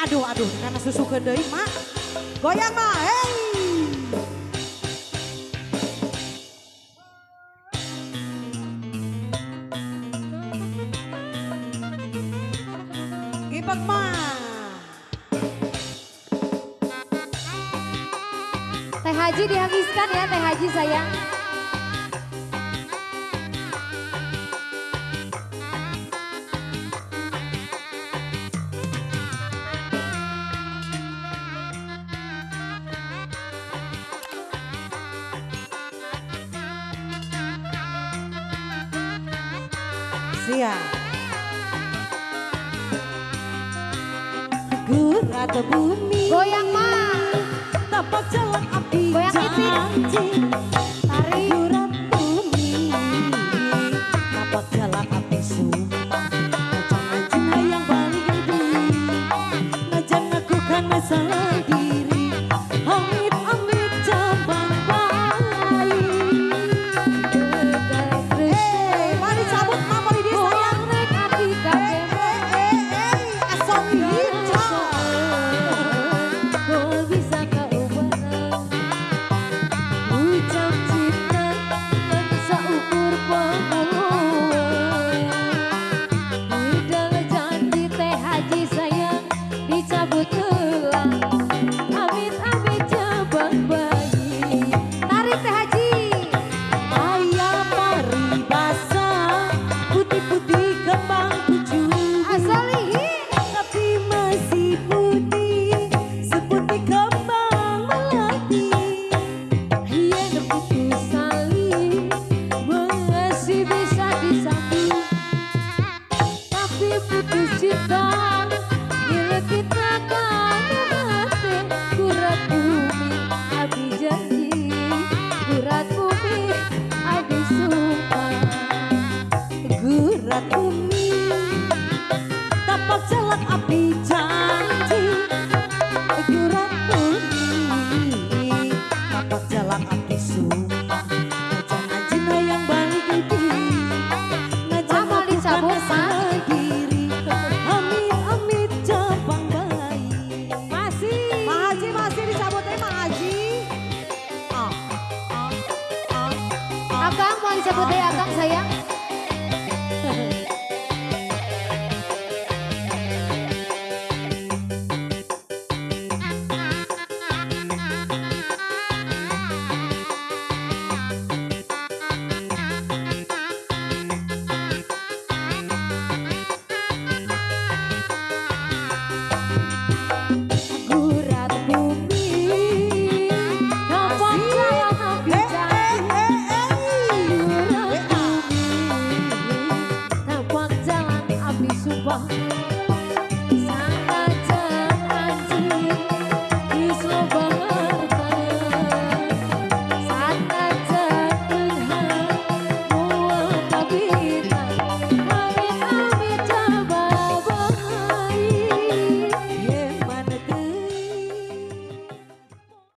Aduh, karena susu kedai mak. Goyang mah, hey. Gibek mah. Teh Haji dihabiskan ya, Teh Haji sayang. Siap. Gurat bumi. Goyang mah. Tapak jalan api Goyang ipin. janji. Tarik. Gurat bumi. Tapak jalan api sumpah. Najan anjing hayang balik diri. Najan aku kan salah diri. Amit-amit jambang bayi. Mari cabut mah mari di sayang. Asal hijau. Bisa kau barang ucap cinta bisa ukur pohon. Udah janji Teh Haji sayang dicabut heula. Amit-amit jabang bayi. Tarik Teh Haji. Ayam paribasa putih-putih kembang tujuh. Asalihin. Tapi masih putih seputih kembang melati. Iya putus saling masih bisa disambung, tapi putus cinta